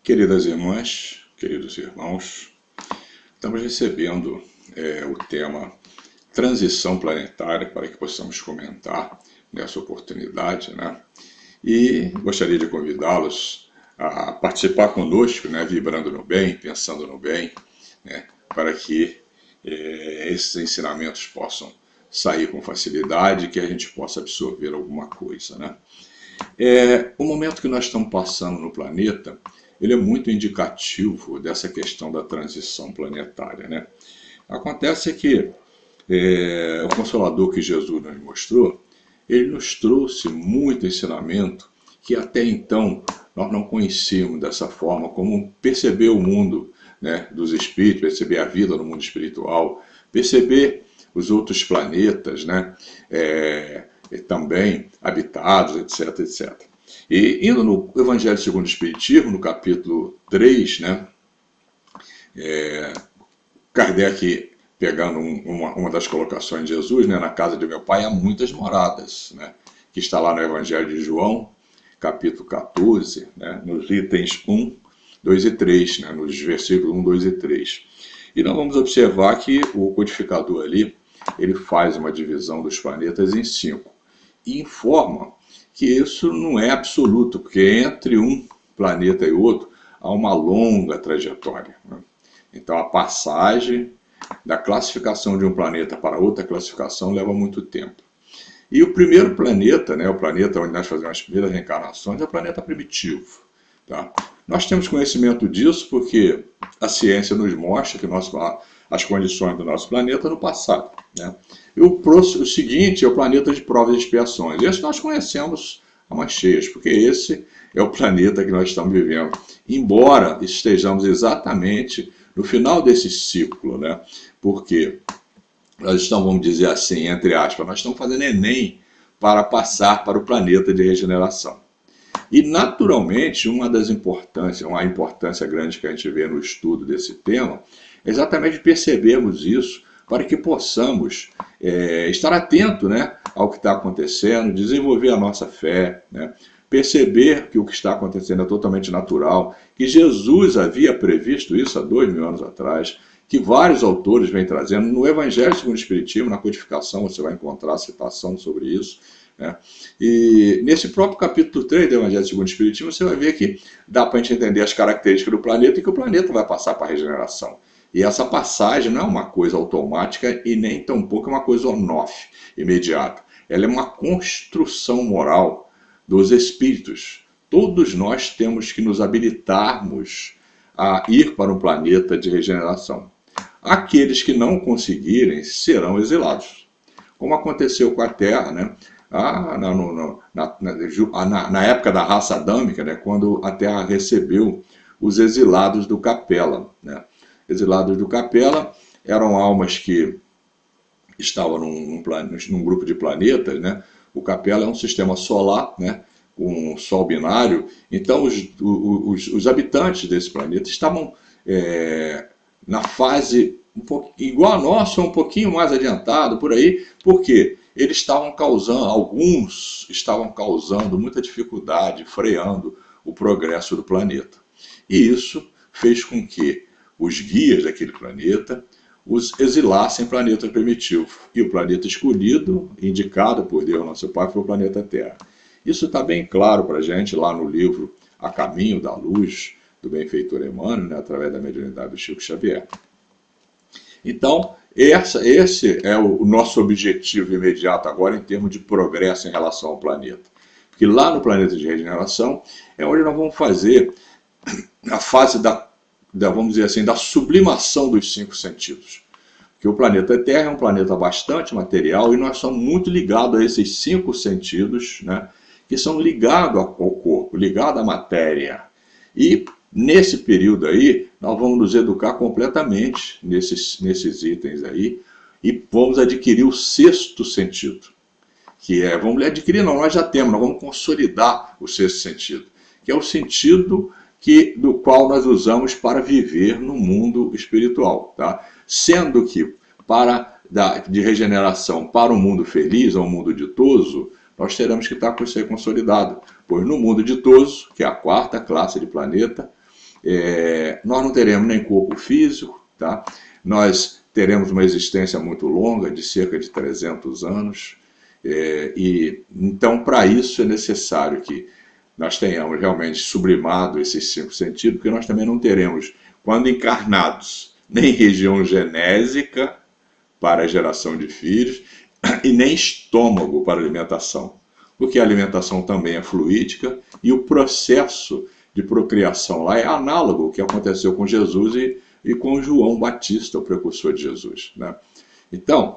Queridas irmãs, queridos irmãos, estamos recebendo o tema transição planetária para que possamos comentar nessa oportunidade, né? E gostaria de convidá-los a participar conosco, né? Vibrando no bem, pensando no bem, né? Para que esses ensinamentos possam sair com facilidade e que a gente possa absorver alguma coisa, né? O momento que nós estamos passando no planeta, ele é muito indicativo dessa questão da transição planetária, né? Acontece que o Consolador que Jesus nos mostrou, ele nos trouxe muito ensinamento que até então nós não conhecíamos dessa forma, como perceber o mundo, né, dos espíritos, perceber a vida no mundo espiritual, perceber os outros planetas, né, também habitados, etc, etc. E indo no Evangelho segundo o Espiritismo, no capítulo 3, né, Kardec, pegando uma das colocações de Jesus, né, na casa de meu pai há muitas moradas, né, que está lá no Evangelho de João, capítulo 14, né, nos itens 1, 2 e 3, né, nos versículos 1, 2 e 3. E nós vamos observar que o codificador ali, ele faz uma divisão dos planetas em 5 e informa que isso não é absoluto, porque entre um planeta e outro há uma longa trajetória, né? Então a passagem da classificação de um planeta para outra classificação leva muito tempo. E o primeiro planeta, né, o planeta onde nós fazemos as primeiras reencarnações, é o planeta primitivo. Tá? Nós temos conhecimento disso porque a ciência nos mostra que as condições do nosso planeta no passado, né? E o seguinte é o planeta de provas e expiações. Esse nós conhecemos a mãos cheias, porque esse é o planeta que nós estamos vivendo. Embora estejamos exatamente no final desse ciclo, né? Porque nós estamos, vamos dizer assim, entre aspas, nós estamos fazendo Enem para passar para o planeta de regeneração. E, naturalmente, uma importância grande que a gente vê no estudo desse tema é exatamente percebermos isso para que possamos estar atento, né, ao que está acontecendo, desenvolver a nossa fé, né, perceber que o que está acontecendo é totalmente natural, que Jesus havia previsto isso há 2000 anos atrás, que vários autores vêm trazendo. No Evangelho segundo o Espiritismo, na codificação, você vai encontrar citação sobre isso, né? E nesse próprio capítulo 3 do Evangelho segundo o Espiritismo, você vai ver que dá para a gente entender as características do planeta e que o planeta vai passar para a regeneração. E essa passagem não é uma coisa automática e nem tampouco é uma coisa on-off, imediata. Ela é uma construção moral dos espíritos. Todos nós temos que nos habilitarmos a ir para um planeta de regeneração. Aqueles que não conseguirem serão exilados, como aconteceu com a Terra, né? Na época da raça adâmica, né? Quando a Terra recebeu os exilados do Capela, né? Exilados do Capela eram almas que estavam num grupo de planetas, né? O Capela é um sistema solar, né, com um sol binário. Então os habitantes desse planeta estavam na fase igual a nossa, um pouquinho mais adiantado por aí, porque eles estavam causando, alguns estavam causando muita dificuldade, freando o progresso do planeta. E isso fez com que os guias daquele planeta os exilassem em planeta primitivo. E o planeta escolhido, indicado por Deus, nosso Pai, foi o planeta Terra. Isso está bem claro para a gente lá no livro A Caminho da Luz, do benfeitor Emmanuel, né, através da mediunidade do Chico Xavier. Então, esse é o nosso objetivo imediato agora em termos de progresso em relação ao planeta. Porque lá no planeta de regeneração é onde nós vamos fazer a fase vamos dizer assim, da sublimação dos 5 sentidos. Porque o planeta Terra é um planeta bastante material e nós somos muito ligados a esses 5 sentidos, né, que são ligados ao corpo, ligados à matéria. E nesse período aí, nós vamos nos educar completamente nesses itens aí e vamos adquirir o 6º sentido. Que vamos adquirir, não, nós já temos, nós vamos consolidar o 6º sentido, que é o sentido do qual nós usamos para viver no mundo espiritual, tá? Sendo que de regeneração para um mundo feliz, ou um mundo ditoso, nós teremos que estar com isso aí consolidado, pois no mundo ditoso, que é a 4ª classe de planeta, nós não teremos nem corpo físico, tá? Nós teremos uma existência muito longa, de cerca de 300 anos, então para isso é necessário que nós tenhamos realmente sublimado esses 5 sentidos, porque nós também não teremos, quando encarnados, nem região genésica para a geração de filhos, e nem estômago para alimentação, porque a alimentação também é fluídica e o processo de procriação lá é análogo ao que aconteceu com Jesus e com João Batista, o precursor de Jesus, né? Então,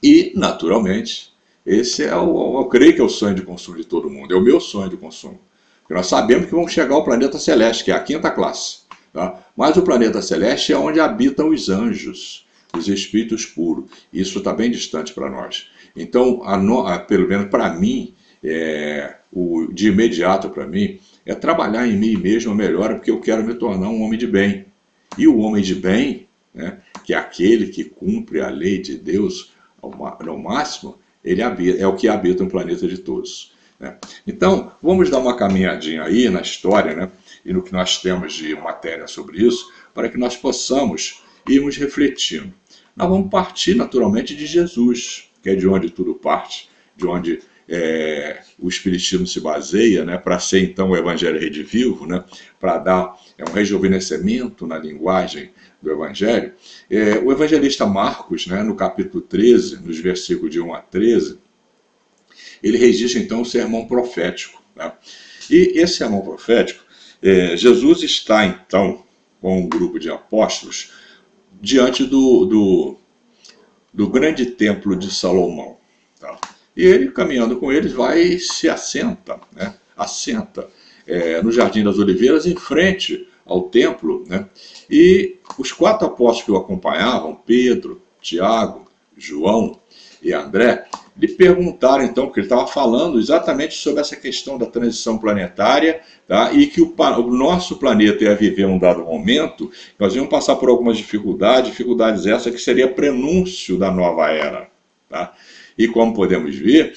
e naturalmente, esse eu creio que é o sonho de consumo de todo mundo, é o meu sonho de consumo. Porque nós sabemos que vamos chegar ao planeta celeste, que é a 5ª classe, tá? Mas o planeta celeste é onde habitam os anjos, os espíritos puros. Isso está bem distante para nós. Então, pelo menos para mim, de imediato para mim, é trabalhar em mim mesmo melhor, porque eu quero me tornar um homem de bem. E o homem de bem, né, que é aquele que cumpre a lei de Deus ao máximo, ele é o que habita no planeta de todos, né? Então, vamos dar uma caminhadinha aí na história, né, e no que nós temos de matéria sobre isso, para que nós possamos irmos refletindo. Nós vamos partir naturalmente de Jesus, que é de onde tudo parte, de onde o Espiritismo se baseia, né, para ser então o Evangelho redivivo, né, para dar um rejuvenescimento na linguagem do Evangelho. O evangelista Marcos, né, no capítulo 13, nos versículos de 1 a 13, ele registra então o sermão profético, né? E esse sermão profético, Jesus está então com um grupo de apóstolos diante do grande templo de Salomão, tá? E ele, caminhando com eles, vai e se assenta, né? No Jardim das Oliveiras, em frente ao templo, né? E os 4 apóstolos que o acompanhavam, Pedro, Tiago, João e André, lhe perguntaram então, porque ele estava falando exatamente sobre essa questão da transição planetária, tá? E que o nosso planeta ia viver um dado momento, nós íamos passar por algumas dificuldades essas que seria prenúncio da nova era, tá? E como podemos ver,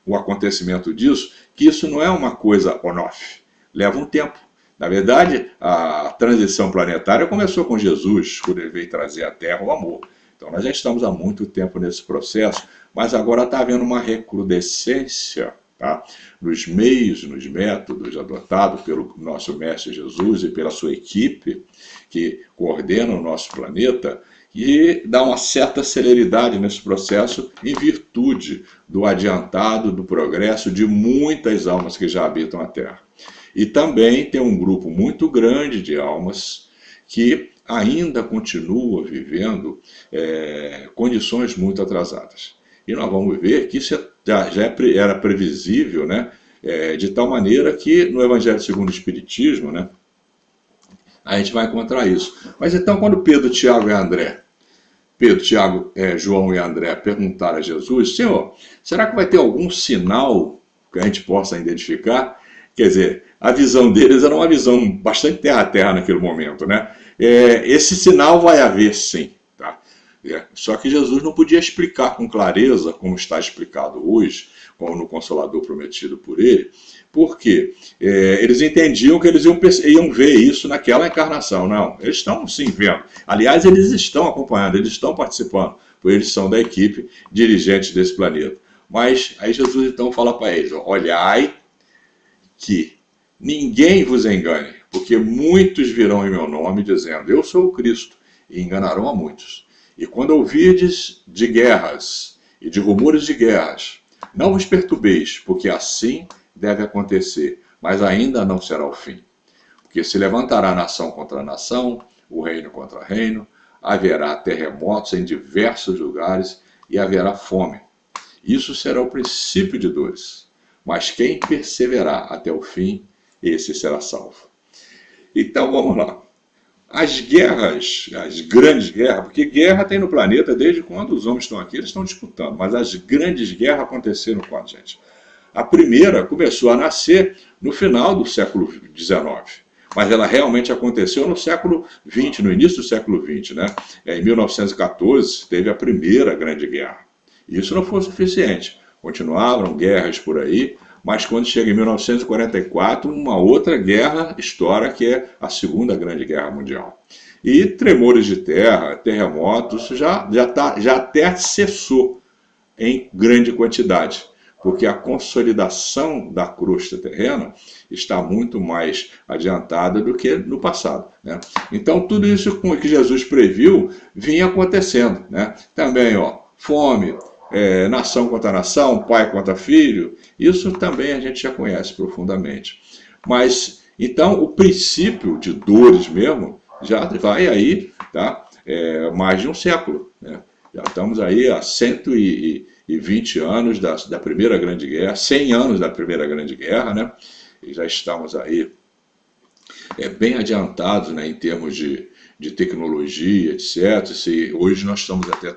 o acontecimento disso, que isso não é uma coisa on-off, leva um tempo. Na verdade, a transição planetária começou com Jesus, quando ele veio trazer à Terra o amor. Então nós já estamos há muito tempo nesse processo, mas agora está havendo uma recrudescência, tá, nos meios, nos métodos adotados pelo nosso Mestre Jesus e pela sua equipe, que coordena o nosso planeta, e dá uma certa celeridade nesse processo em virtude do adiantado, do progresso de muitas almas que já habitam a Terra. E também tem um grupo muito grande de almas que ainda continua vivendo condições muito atrasadas. E nós vamos ver que isso já era previsível, né? De tal maneira que no Evangelho segundo o Espiritismo, né, a gente vai encontrar isso. Mas então quando Pedro, Tiago, João e André perguntaram a Jesus: Senhor, será que vai ter algum sinal que a gente possa identificar? Quer dizer, a visão deles era uma visão bastante terra-a-terra naquele momento, né? Esse sinal vai haver sim, tá? Só que Jesus não podia explicar com clareza, como está explicado hoje, como no Consolador prometido por ele, porque eles entendiam que eles iam ver isso naquela encarnação. Não, eles estão sim vendo. Aliás, eles estão acompanhando, eles estão participando, porque eles são da equipe dirigente desse planeta. Mas aí Jesus então fala para eles: olhai que ninguém vos engane, porque muitos virão em meu nome dizendo: eu sou o Cristo, e enganarão a muitos. E quando ouvirdes de guerras e de rumores de guerras, não vos perturbeis, porque assim deve acontecer, mas ainda não será o fim. Porque se levantará nação contra nação, o reino contra reino, haverá terremotos em diversos lugares e haverá fome. Isso será o princípio de dores, mas quem perseverar até o fim, esse será salvo. Então vamos lá. As guerras, as grandes guerras, porque guerra tem no planeta desde quando os homens estão aqui, eles estão disputando, mas as grandes guerras aconteceram quando, gente? A primeira começou a nascer no final do século XIX, mas ela realmente aconteceu no século XX, no início do século XX, né? Em 1914 teve a primeira grande guerra. Isso não foi suficiente, continuavam guerras por aí, mas quando chega em 1944, uma outra guerra estoura, que é a Segunda Grande Guerra Mundial. E tremores de terra, terremotos, já até cessou em grande quantidade, porque a consolidação da crosta terrena está muito mais adiantada do que no passado, né? Então, tudo isso que Jesus previu vinha acontecendo, né? Também, fome, nação contra nação, pai contra filho, isso também a gente já conhece profundamente. Mas, então, o princípio de dores mesmo já vai aí, tá? Mais de um século, né? Já estamos aí há 120 anos da Primeira Grande Guerra, 100 anos da Primeira Grande Guerra, né? E já estamos aí bem adiantados, né, em termos de tecnologia, etc. Hoje nós estamos até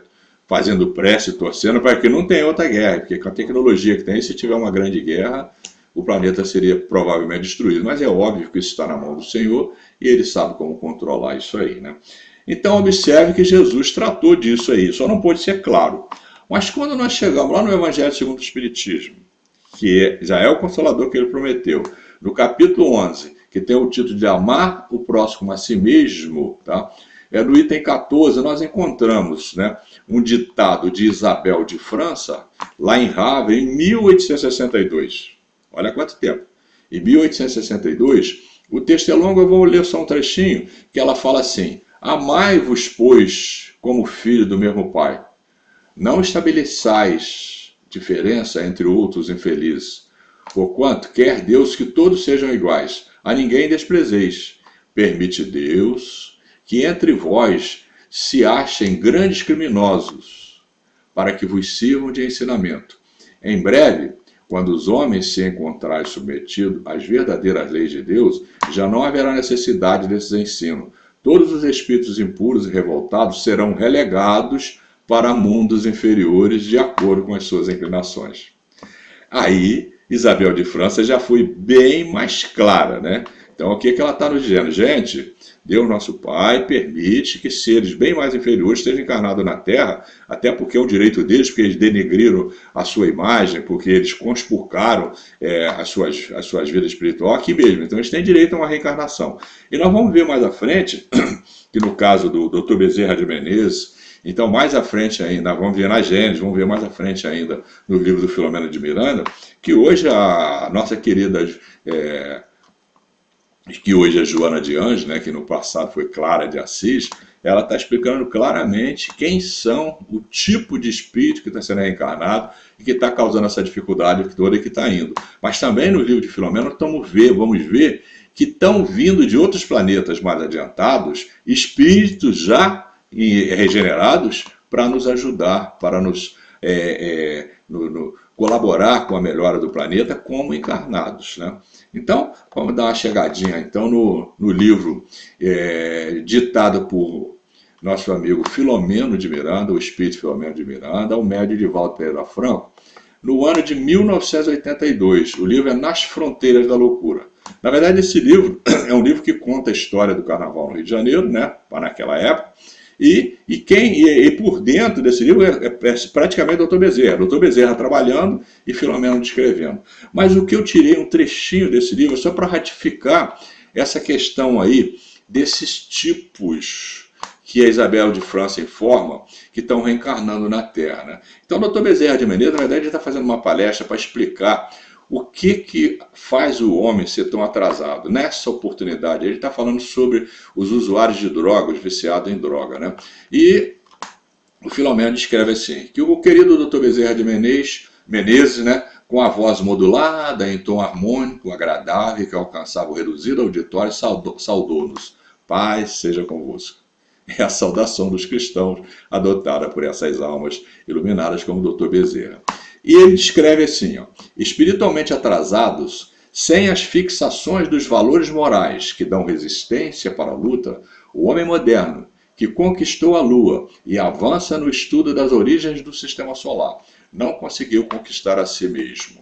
fazendo prece e torcendo para que não tenha outra guerra, porque com a tecnologia que tem, se tiver uma grande guerra, o planeta seria provavelmente destruído. Mas é óbvio que isso está na mão do Senhor e Ele sabe como controlar isso aí, né? Então observe que Jesus tratou disso aí, só não pode ser claro. Mas quando nós chegamos lá no Evangelho segundo o Espiritismo, que já é o Consolador que ele prometeu, no capítulo 11, que tem o título de Amar o Próximo a Si Mesmo, tá? No item 14 nós encontramos, né, um ditado de Isabel de França, lá em Havre, em 1862. Olha quanto tempo. Em 1862, o texto é longo, eu vou ler só um trechinho, que ela fala assim: amai-vos, pois, como filho do mesmo Pai. Não estabeleçais diferença entre outros infelizes, porquanto quer Deus que todos sejam iguais, a ninguém desprezeis. Permite Deus que entre vós se achem grandes criminosos, para que vos sirvam de ensinamento. Em breve, quando os homens se encontrarem submetidos às verdadeiras leis de Deus, já não haverá necessidade desses ensinos. Todos os espíritos impuros e revoltados serão relegados para mundos inferiores de acordo com as suas inclinações. Aí, Isabel de França já foi bem mais clara, né? Então, o que ela está nos dizendo? Gente, Deus nosso Pai permite que seres bem mais inferiores estejam encarnados na Terra, até porque é o direito deles, porque eles denegriram a sua imagem, porque eles conspurcaram as suas vidas espirituais aqui mesmo. Então, eles têm direito a uma reencarnação. E nós vamos ver mais à frente, que no caso do Dr. Bezerra de Menezes, então mais à frente ainda, vamos ver na Gênesis, vamos ver mais à frente ainda no livro do Filomeno de Miranda, que hoje a nossa querida... que hoje é Joana de Anjos, né, que no passado foi Clara de Assis, ela está explicando claramente quem são, o tipo de espírito que está sendo reencarnado e que está causando essa dificuldade toda e que está indo. Mas também no livro de Filomeno vamos ver que estão vindo de outros planetas mais adiantados, espíritos já regenerados para nos ajudar, para nos colaborar com a melhora do planeta como encarnados, né? Então, vamos dar uma chegadinha então, no livro ditado por nosso amigo Filomeno de Miranda, o espírito Filomeno de Miranda, ao médium Edivaldo Pereira Franco, no ano de 1982. O livro é Nas Fronteiras da Loucura. Na verdade, esse livro é um livro que conta a história do Carnaval no Rio de Janeiro, né, para naquela época. E por dentro desse livro é praticamente o Dr. Bezerra. Dr. Bezerra trabalhando e Filomeno descrevendo. Mas o que eu tirei um trechinho desse livro só para ratificar essa questão aí desses tipos que a Isabel de França informa que estão reencarnando na Terra, né? Então o Dr. Bezerra de Menezes, na verdade, ele está fazendo uma palestra para explicar o que faz o homem ser tão atrasado. Nessa oportunidade, ele está falando sobre os usuários de drogas, viciados em droga, né? E o Filomeno escreve assim, que o querido Dr. Bezerra de Menezes, né, com a voz modulada, em tom harmônico, agradável, que alcançava o reduzido auditório, saudou-nos. Paz seja convosco. É a saudação dos cristãos adotada por essas almas iluminadas como o Dr. Bezerra. E ele descreve assim, espiritualmente atrasados, sem as fixações dos valores morais que dão resistência para a luta, o homem moderno, que conquistou a Lua e avança no estudo das origens do Sistema Solar, não conseguiu conquistar a si mesmo.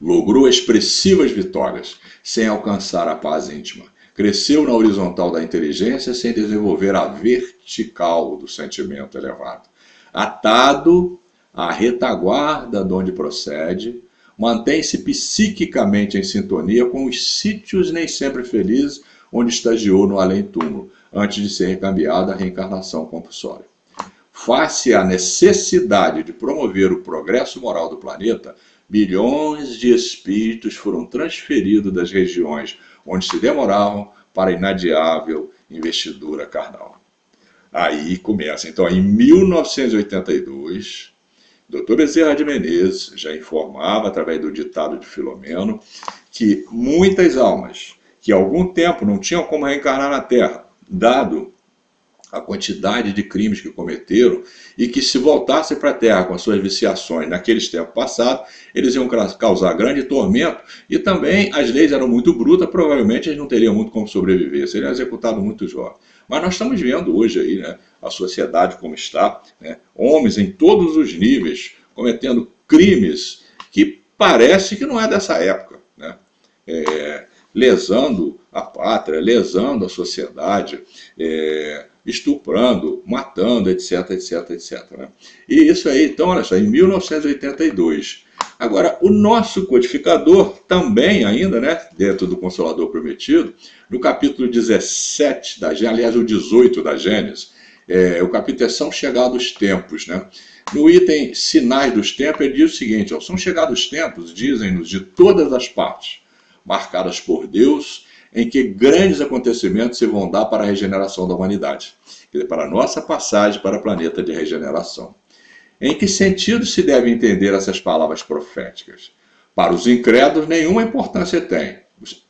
Logrou expressivas vitórias, sem alcançar a paz íntima. Cresceu na horizontal da inteligência, sem desenvolver a vertical do sentimento elevado. Atado à retaguarda de onde procede, mantém-se psiquicamente em sintonia com os sítios nem sempre felizes onde estagiou no além-túmulo, antes de ser recambiada à reencarnação compulsória. Face à necessidade de promover o progresso moral do planeta, bilhões de espíritos foram transferidos das regiões onde se demoravam para a inadiável investidura carnal. Aí começa. Então, em 1982, Dr. Bezerra de Menezes já informava, através do ditado de Filomeno, que muitas almas que há algum tempo não tinham como reencarnar na Terra, dado a quantidade de crimes que cometeram, e que se voltassem para a Terra com as suas viciações naqueles tempos passados, eles iam causar grande tormento, e também as leis eram muito brutas, provavelmente eles não teriam muito como sobreviver, seriam executados muito jovens. Mas nós estamos vendo hoje aí, né, a sociedade como está, né, homens em todos os níveis cometendo crimes que parece que não é dessa época, né? Lesando a pátria, lesando a sociedade, estuprando, matando, etc, etc, etc. Né? E isso aí, então, olha só, em 1982. Agora, o nosso codificador também ainda, né, dentro do Consolador Prometido, no capítulo 17, aliás, o 18 da Gênesis, o capítulo São Chegados os Tempos, né? No item Sinais dos Tempos, ele diz o seguinte, ó, são chegados os tempos, dizem-nos, de todas as partes, marcadas por Deus, em que grandes acontecimentos se vão dar para a regeneração da humanidade, quer dizer, para a nossa passagem para o planeta de regeneração. Em que sentido se deve entender essas palavras proféticas? Para os incrédulos, nenhuma importância tem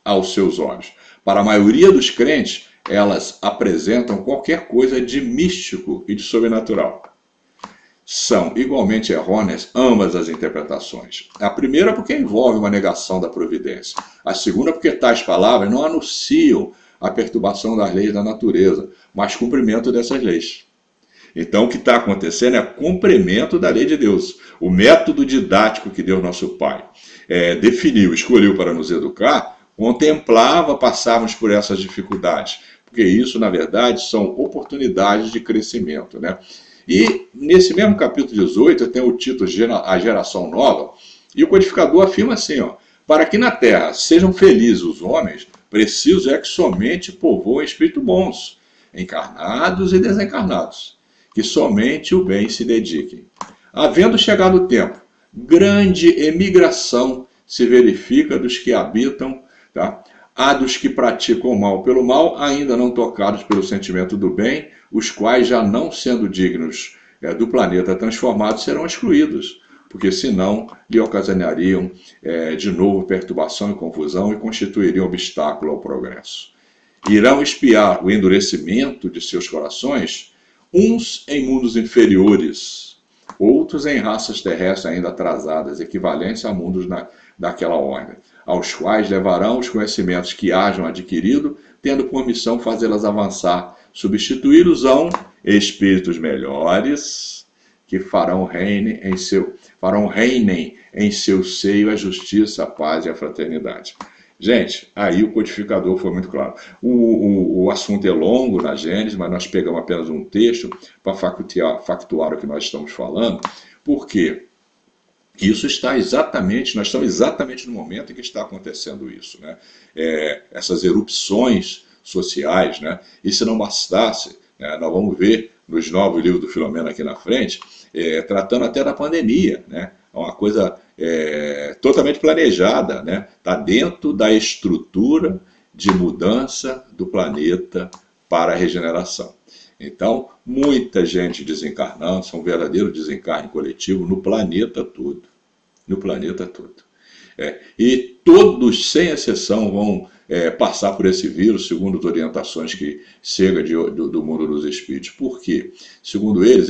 aos seus olhos. Para a maioria dos crentes, elas apresentam qualquer coisa de místico e de sobrenatural. São igualmente errôneas ambas as interpretações. A primeira porque envolve uma negação da providência. A segunda porque tais palavras não anunciam a perturbação das leis da natureza, mas cumprimento dessas leis. Então o que está acontecendo é cumprimento da lei de Deus. O método didático que Deus nosso Pai definiu, escolheu para nos educar, contemplava passarmos por essas dificuldades. Porque isso, na verdade, são oportunidades de crescimento, né? E nesse mesmo capítulo 18 tem o título A Geração Nova, e o codificador afirma assim, ó, para que na terra sejam felizes os homens, preciso é que somente povoem espíritos bons, encarnados e desencarnados, que somente o bem se dediquem. Havendo chegado o tempo, grande emigração se verifica dos que habitam, tá? Há dos que praticam o mal pelo mal, ainda não tocados pelo sentimento do bem, os quais, já não sendo dignos do planeta transformado, serão excluídos, porque senão lhe ocasionariam de novo perturbação e confusão e constituiriam obstáculo ao progresso. Irão espiar o endurecimento de seus corações, uns em mundos inferiores, outros em raças terrestres ainda atrasadas, equivalentes a mundos daquela ordem, aos quais levarão os conhecimentos que hajam adquirido, tendo por missão fazê-las avançar, substituí-los-ão espíritos melhores, que reinem em seu seio a justiça, a paz e a fraternidade. Gente, aí o codificador foi muito claro. O assunto é longo na Gênesis, mas nós pegamos apenas um texto para factuar o que nós estamos falando. Por quê? Isso está exatamente, nós estamos exatamente no momento em que está acontecendo isso, né? Essas erupções sociais, né? E se não bastasse, nós vamos ver nos novos livros do Filomeno aqui na frente, tratando até da pandemia, né? Uma coisa totalmente planejada, né? Está dentro da estrutura de mudança do planeta para a regeneração. Então, muita gente desencarnando, são um verdadeiro desencarne coletivo no planeta todo. No planeta todo. E todos, sem exceção, vão passar por esse vírus, segundo as orientações que chegam do mundo dos espíritos. Por quê? Segundo eles,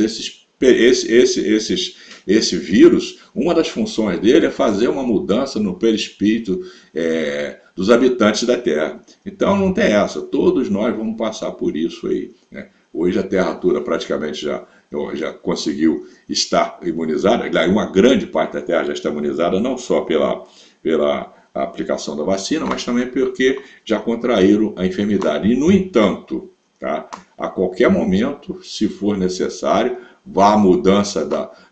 esse vírus, uma das funções dele é fazer uma mudança no perispírito dos habitantes da Terra. Então não tem essa, todos nós vamos passar por isso aí, né? Hoje a Terra toda praticamente já conseguiu estar imunizada, uma grande parte da Terra já está imunizada, não só pela aplicação da vacina, mas também porque já contraíram a enfermidade. E, no entanto, tá, a qualquer momento, se for necessário, vá a mudança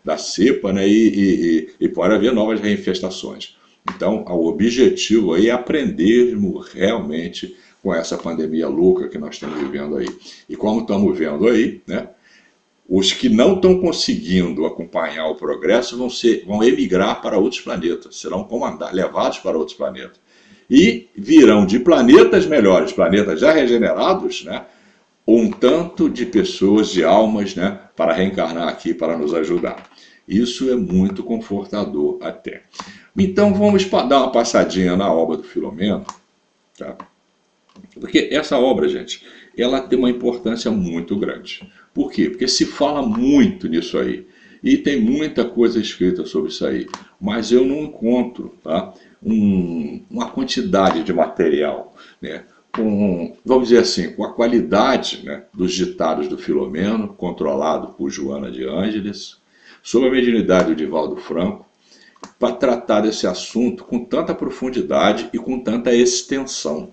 da cepa, né, e pode haver novas reinfestações. Então, o objetivo aí é aprendermos realmente com essa pandemia louca que nós estamos vivendo aí. E como estamos vendo aí, né, os que não estão conseguindo acompanhar o progresso vão emigrar para outros planetas, serão levados para outros planetas. E virão de planetas melhores, planetas já regenerados, né, um tanto de pessoas, de almas, né, para reencarnar aqui, para nos ajudar. Isso é muito confortador até. Então vamos dar uma passadinha na obra do Filomeno, tá? Porque essa obra, gente, ela tem uma importância muito grande. Por quê? Porque se fala muito nisso aí. E tem muita coisa escrita sobre isso aí. Mas eu não encontro, tá, uma quantidade de material, né, vamos dizer assim, com a qualidade, né, dos ditados do Filomeno, controlado por Joana de Ângeles, sob a mediunidade do Divaldo Franco, para tratar desse assunto com tanta profundidade e com tanta extensão.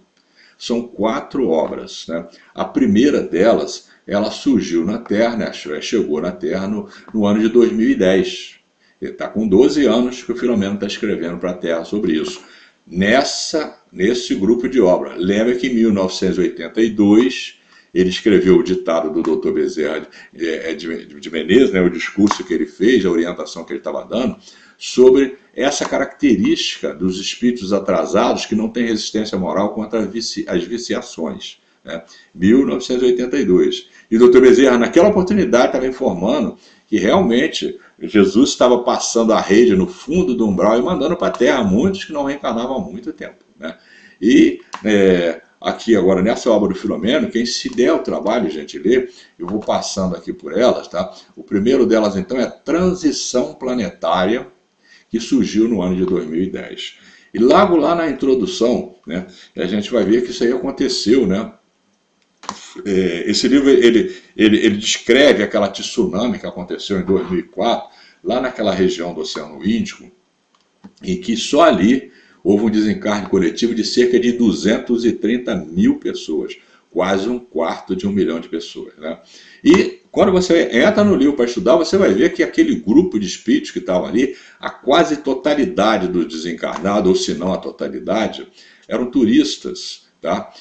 São 4 obras, né? A primeira delas, ela surgiu na Terra, né? Chegou na Terra no ano de 2010. Ele está com 12 anos que o Filomeno está escrevendo para a Terra sobre isso. Nesse grupo de obra. Lembra que em 1982 ele escreveu o ditado do Dr. Bezerra de Menezes, né? O discurso que ele fez, a orientação que ele estava dando, sobre essa característica dos espíritos atrasados que não têm resistência moral contra as viciações. Né? 1982. E o Dr. Bezerra, naquela oportunidade, estava informando que realmente Jesus estava passando a rede no fundo do umbral e mandando para a Terra muitos que não reencarnavam há muito tempo. Né? E aqui agora, nessa obra do Filomeno, quem se der o trabalho, gente, ler, eu vou passando aqui por elas, tá? O primeiro delas, então, é Transição Planetária, que surgiu no ano de 2010. E logo lá na introdução, né, a gente vai ver que isso aí aconteceu, né? Esse livro, ele descreve aquela tsunami que aconteceu em 2004, lá naquela região do Oceano Índico, em que só ali houve um desencarne coletivo de cerca de 230 mil pessoas, quase 1/4 de 1 milhão de pessoas. Né? E quando você entra no livro para estudar, você vai ver que aquele grupo de espíritos que estavam ali, a quase totalidade dos desencarnados, ou se não a totalidade, eram turistas. Tá?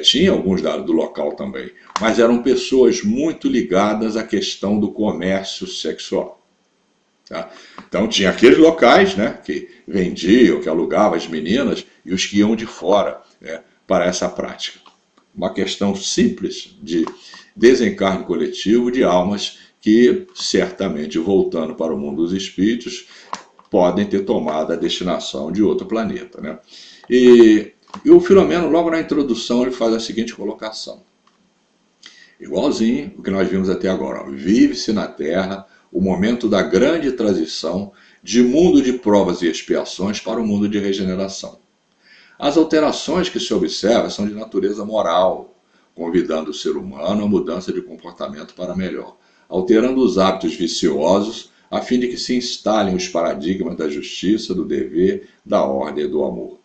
Tinha alguns do local também, mas eram pessoas muito ligadas à questão do comércio sexual. Tá? Então tinha aqueles locais, né, que vendiam, que alugavam as meninas, e os que iam de fora, né, para essa prática. Uma questão simples de desencarne coletivo de almas que, certamente, voltando para o mundo dos espíritos, podem ter tomado a destinação de outro planeta. Né? E o Filomeno, logo na introdução, ele faz a seguinte colocação. Igualzinho o que nós vimos até agora. Vive-se na Terra o momento da grande transição de mundo de provas e expiações para o mundo de regeneração. As alterações que se observam são de natureza moral, convidando o ser humano à mudança de comportamento para melhor, alterando os hábitos viciosos a fim de que se instalem os paradigmas da justiça, do dever, da ordem e do amor.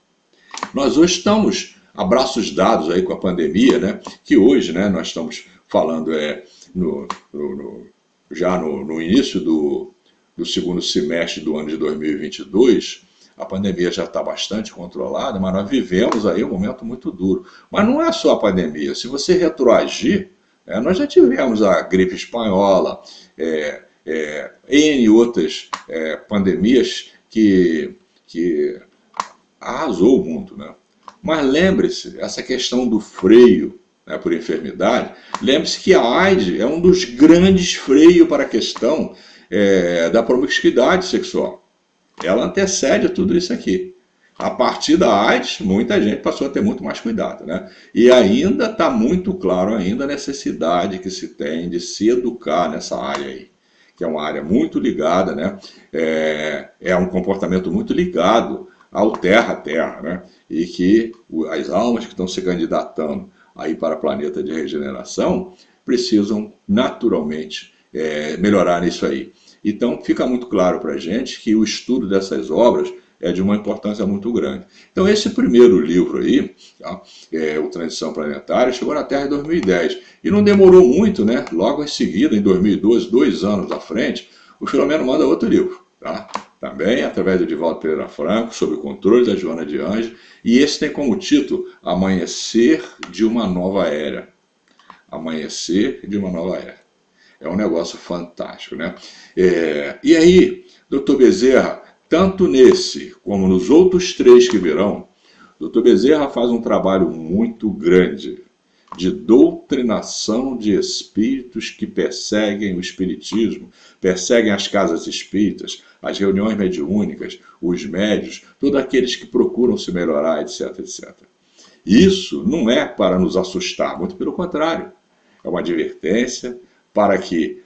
Nós hoje estamos abraços dados aí com a pandemia, né? Que hoje, né, nós estamos falando já no início do segundo semestre do ano de 2022, a pandemia já está bastante controlada, mas nós vivemos aí um momento muito duro. Mas não é só a pandemia. Se você retroagir, nós já tivemos a gripe espanhola, N outras pandemias que arrasou o mundo. Né? Mas lembre-se, essa questão do freio, né, por enfermidade, lembre-se que a AIDS é um dos grandes freios para a questão da promiscuidade sexual. Ela antecede tudo isso aqui. A partir da AIDS, muita gente passou a ter muito mais cuidado. Né? E ainda está muito claro ainda a necessidade que se tem de se educar nessa área aí, que é uma área muito ligada, né? É um comportamento muito ligado ao terra-terra, né? E que as almas que estão se candidatando aí para o planeta de regeneração precisam naturalmente melhorar nisso aí. Então fica muito claro para a gente que o estudo dessas obras é de uma importância muito grande. Então esse primeiro livro aí, tá, o Transição Planetária, chegou na Terra em 2010. E não demorou muito, né? Logo em seguida, em 2012, 2 anos à frente, o Filomeno manda outro livro, tá? Também através do Divaldo Pereira Franco, sob o controle da Joana de Anjos, e esse tem como título Amanhecer de uma Nova Era. Amanhecer de uma Nova Era. É um negócio fantástico, né? E aí, Dr. Bezerra, tanto nesse como nos outros 3 que virão, Dr. Bezerra faz um trabalho muito grande de doutrinação de espíritos que perseguem o espiritismo, perseguem as casas espíritas, as reuniões mediúnicas, os médios, todos aqueles que procuram se melhorar, etc, etc. Isso não é para nos assustar, muito pelo contrário. É uma advertência para que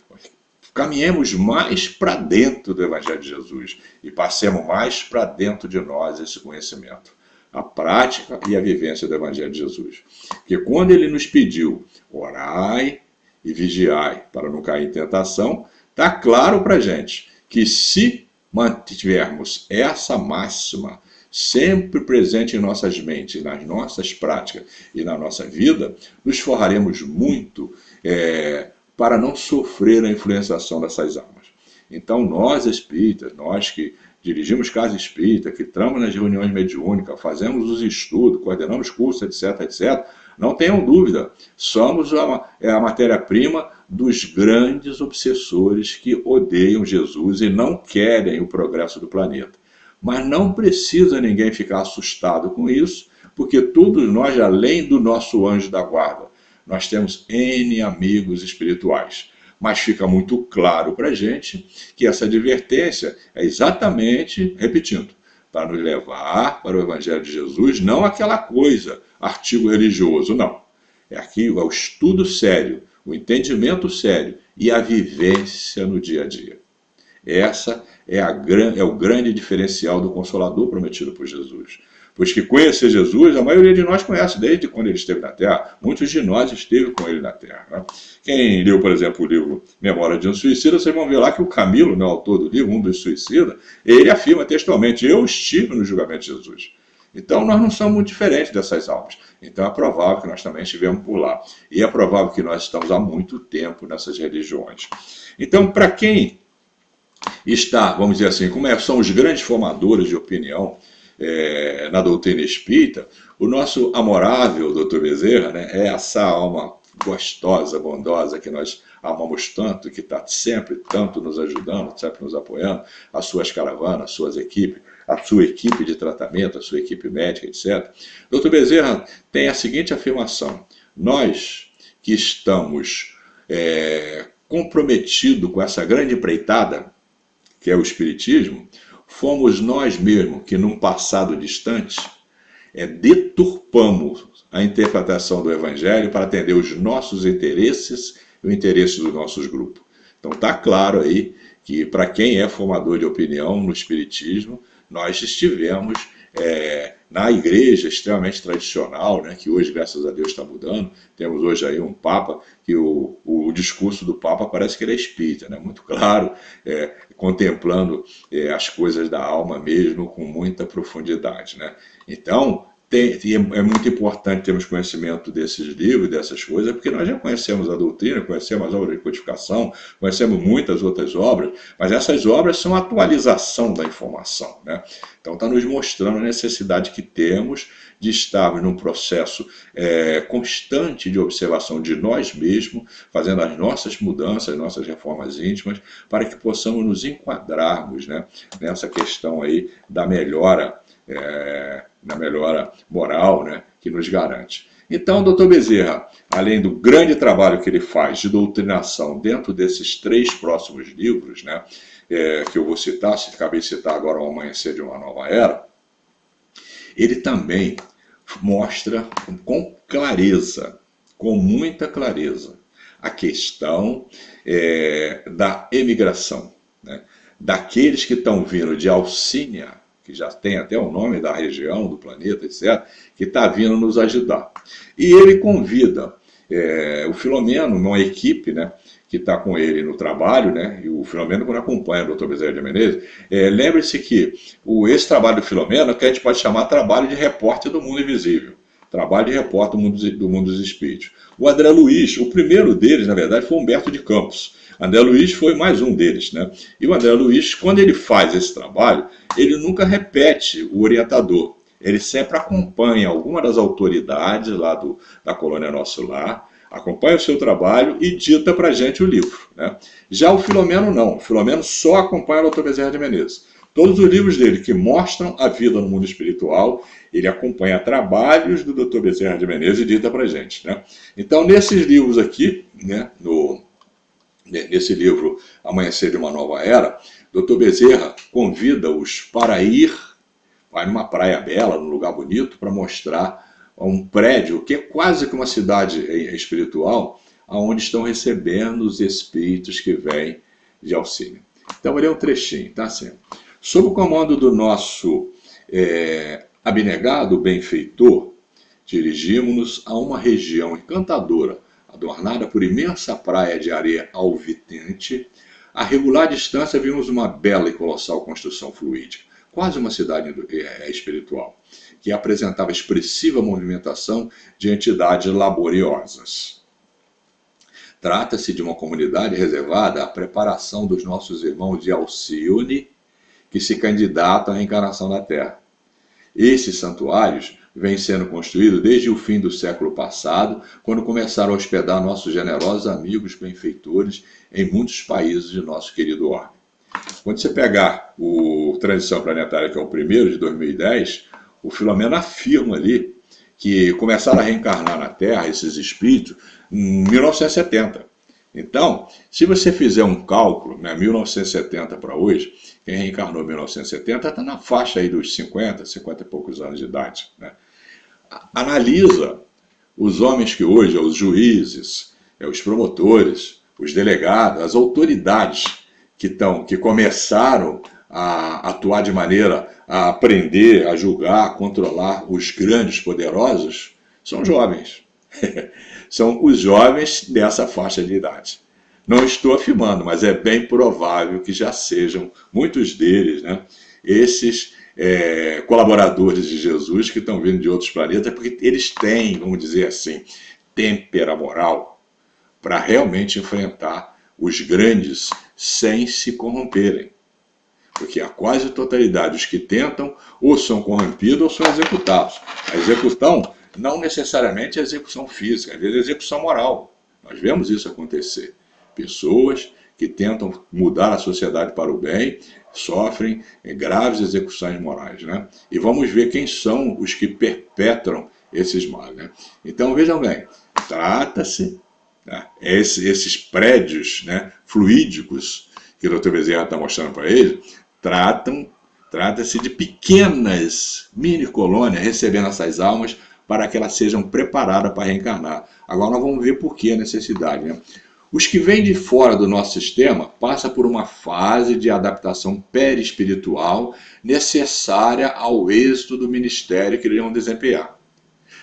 caminhemos mais para dentro do Evangelho de Jesus e passemos mais para dentro de nós esse conhecimento, a prática e a vivência do Evangelho de Jesus. Porque quando ele nos pediu orai e vigiai para não cair em tentação, está claro para a gente que se mantivermos essa máxima sempre presente em nossas mentes, nas nossas práticas e na nossa vida, nos forraremos muito para não sofrer a influenciação dessas almas. Então nós espíritas, nós que dirigimos casa espírita, que entramos nas reuniões mediúnicas, fazemos os estudos, coordenamos cursos, etc, etc, não tenham dúvida, somos a matéria-prima dos grandes obsessores que odeiam Jesus e não querem o progresso do planeta. Mas não precisa ninguém ficar assustado com isso, porque todos nós, além do nosso anjo da guarda, nós temos N amigos espirituais. Mas fica muito claro para a gente que essa advertência é exatamente, repetindo, para nos levar para o Evangelho de Jesus, não aquela coisa, artigo religioso, não. É o estudo sério, o entendimento sério e a vivência no dia a dia. Essa é o grande diferencial do Consolador prometido por Jesus. Pois que conhecer Jesus, a maioria de nós conhece desde quando ele esteve na Terra. Muitos de nós esteve com ele na Terra. Né? Quem leu, por exemplo, o livro Memória de um Suicida, vocês vão ver lá que o Camilo, né, o autor do livro, um dos suicidas, ele afirma textualmente, eu estive no julgamento de Jesus. Então nós não somos muito diferentes dessas almas. Então é provável que nós também estivemos por lá. E é provável que nós estamos há muito tempo nessas religiões. Então, para quem está, vamos dizer assim, como são os grandes formadores de opinião na doutrina espírita, o nosso amorável Dr. Bezerra, né, é essa alma gostosa, bondosa, que nós amamos tanto, que está sempre tanto nos ajudando, sempre nos apoiando, as suas caravanas, as suas equipes, a sua equipe de tratamento, a sua equipe médica, etc. Dr. Bezerra tem a seguinte afirmação: nós que estamos comprometidos com essa grande empreitada, que é o Espiritismo, fomos nós mesmos que, num passado distante, deturpamos a interpretação do Evangelho para atender os nossos interesses e o interesse dos nossos grupos. Então está claro aí que, para quem é formador de opinião no Espiritismo, nós estivemos na igreja extremamente tradicional, né, que hoje, graças a Deus, está mudando. Temos hoje aí um Papa, que o discurso do Papa parece que ele é espírita, né, muito claro, contemplando as coisas da alma mesmo com muita profundidade. Né? Então, é muito importante termos conhecimento desses livros, dessas coisas, porque nós já conhecemos a doutrina, conhecemos as obras de codificação, conhecemos muitas outras obras, mas essas obras são a atualização da informação. Né? Então está nos mostrando a necessidade que temos de estarmos num processo constante de observação de nós mesmos, fazendo as nossas mudanças, as nossas reformas íntimas, para que possamos nos enquadrarmos, né, nessa questão aí da melhora na melhora moral, né, que nos garante. Então, Dr. Bezerra, além do grande trabalho que ele faz de doutrinação dentro desses 3 próximos livros, né, que eu vou citar, acabei de citar agora o Amanhecer de uma Nova Era, ele também mostra com clareza, com muita clareza, a questão da emigração, né, daqueles que estão vindo de Alcínia, que já tem até o nome da região, do planeta, etc., que está vindo nos ajudar. E ele convida o Filomeno, uma equipe, né, que está com ele no trabalho, né, e o Filomeno quando acompanha o Dr. Bezerra de Menezes, lembre-se que esse trabalho do Filomeno é que a gente pode chamar trabalho de repórter do mundo invisível, trabalho de repórter do mundo dos espíritos. O André Luiz, o primeiro deles, na verdade, foi Humberto de Campos. André Luiz foi mais um deles, né? E o André Luiz, quando ele faz esse trabalho, ele nunca repete o orientador. Ele sempre acompanha alguma das autoridades lá da Colônia Nosso Lar, acompanha o seu trabalho e dita para a gente o livro, né? Já o Filomeno não. O Filomeno só acompanha o Dr. Bezerra de Menezes. Todos os livros dele que mostram a vida no mundo espiritual, ele acompanha trabalhos do Dr. Bezerra de Menezes e dita para a gente, né? Então, nesses livros aqui, né, nesse livro Amanhecer de uma Nova Era, Dr. Bezerra convida-os para ir, vai numa praia bela, num lugar bonito, para mostrar um prédio que é quase que uma cidade espiritual, onde estão recebendo os espíritos que vêm de auxílio. Então, vou ler um trechinho, tá certo? Sob o comando do nosso abnegado benfeitor, dirigimos-nos a uma região encantadora, adornada por imensa praia de areia alvitante. A regular distância vimos uma bela e colossal construção fluídica, quase uma cidade espiritual, que apresentava expressiva movimentação de entidades laboriosas. Trata-se de uma comunidade reservada à preparação dos nossos irmãos de Alcione, que se candidatam à encarnação na Terra. Esses santuários vêm sendo construídos desde o fim do século passado, quando começaram a hospedar nossos generosos amigos benfeitores em muitos países de nosso querido orbe. Quando você pegar o Transição Planetária, que é o primeiro, de 2010, o Filomeno afirma ali que começaram a reencarnar na Terra esses espíritos em 1970. Então, se você fizer um cálculo, né, 1970 para hoje, quem reencarnou em 1970 está na faixa aí dos 50 e poucos anos de idade, né? Analisa os homens que hoje, os juízes, os promotores, os delegados, as autoridades que começaram a atuar de maneira a aprender, a julgar, a controlar os grandes poderosos, são jovens. São os jovens dessa faixa de idade. Não estou afirmando, mas é bem provável que já sejam muitos deles, né, esses colaboradores de Jesus que estão vindo de outros planetas, porque eles têm, vamos dizer assim, têmpera moral para realmente enfrentar os grandes sem se corromperem. Porque a quase totalidade dos que tentam ou são corrompidos ou são executados. A execução não necessariamente é execução física, às vezes é execução moral. Nós vemos isso acontecer. Pessoas que tentam mudar a sociedade para o bem sofrem graves execuções morais, né? E vamos ver quem são os que perpetram esses males, né? Então, vejam bem, trata-se, né, esses prédios, né, fluídicos que o Dr. Bezerra está mostrando para eles, trata-se de pequenas mini-colônias recebendo essas almas para que elas sejam preparadas para reencarnar. Agora nós vamos ver por que a necessidade, né? Os que vêm de fora do nosso sistema passam por uma fase de adaptação perispiritual necessária ao êxito do ministério que irão desempenhar.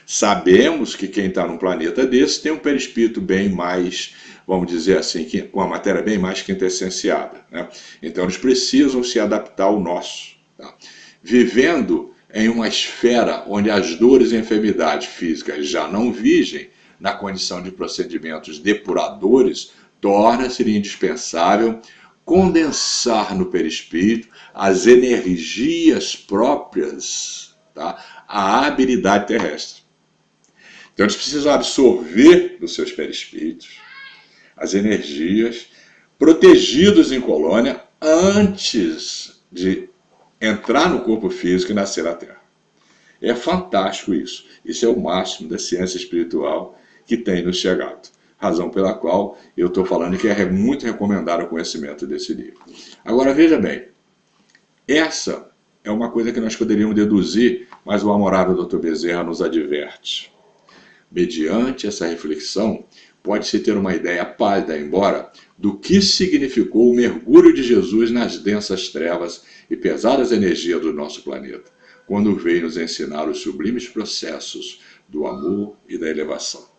Sabemos que quem está num planeta desse tem um perispírito bem mais, vamos dizer assim, com a matéria bem mais quintessenciada, né? Então eles precisam se adaptar ao nosso, tá? Vivendo em uma esfera onde as dores e enfermidades físicas já não vigem, na condição de procedimentos depuradores, torna-se indispensável condensar no perispírito as energias próprias, tá, à habilidade terrestre. Então eles precisam absorver dos seus perispíritos as energias, protegidos em colônia, antes de entrar no corpo físico e nascer na Terra. É fantástico isso. Isso é o máximo da ciência espiritual que tem nos chegado. Razão pela qual eu estou falando que é muito recomendado o conhecimento desse livro. Agora, veja bem, essa é uma coisa que nós poderíamos deduzir, mas o amorável Dr. Bezerra nos adverte. Mediante essa reflexão, pode-se ter uma ideia pálida, embora, do que significou o mergulho de Jesus nas densas trevas e pesadas energias do nosso planeta, quando veio nos ensinar os sublimes processos do amor e da elevação.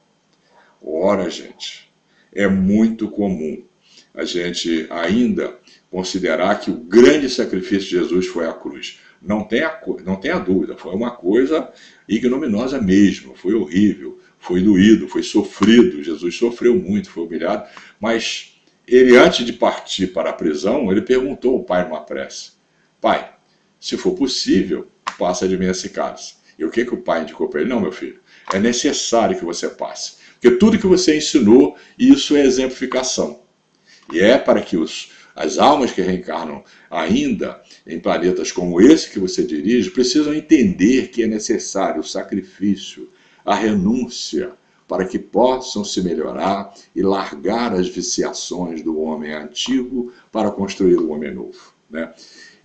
Ora, gente, é muito comum a gente ainda considerar que o grande sacrifício de Jesus foi a cruz. Não tenha dúvida, foi uma coisa ignominiosa mesmo, foi horrível, foi doído, foi sofrido. Jesus sofreu muito, foi humilhado, mas ele, antes de partir para a prisão, ele perguntou ao Pai numa prece: Pai, se for possível, passa de mim esse cálice. E o que o Pai indicou para ele? Não, meu filho, é necessário que você passe, porque tudo que você ensinou, isso é exemplificação. E é para que as almas que reencarnam ainda em planetas como esse que você dirige precisam entender que é necessário o sacrifício, a renúncia, para que possam se melhorar e largar as viciações do homem antigo para construir um homem novo, né?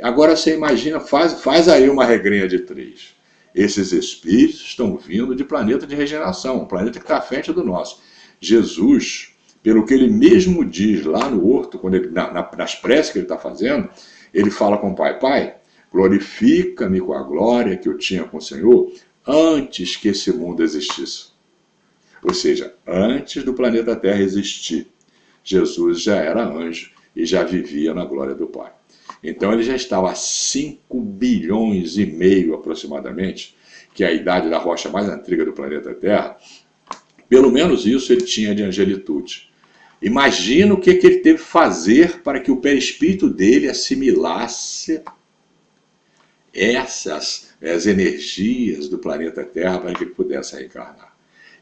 Agora você imagina, faz aí uma regrinha de 3. Esses espíritos estão vindo de planeta de regeneração, um planeta que está à frente do nosso. Jesus, pelo que ele mesmo diz lá no horto, quando ele, nas preces que ele está fazendo, ele fala com o Pai: Pai, glorifica-me com a glória que eu tinha com o Senhor antes que esse mundo existisse. Ou seja, antes do planeta Terra existir, Jesus já era anjo e já vivia na glória do Pai. Então ele já estava a 5 bilhões e meio aproximadamente, que é a idade da rocha mais antiga do planeta Terra. Pelo menos isso ele tinha de angelitude. Imagina o que ele teve que fazer para que o perispírito dele assimilasse as energias do planeta Terra para que ele pudesse reencarnar.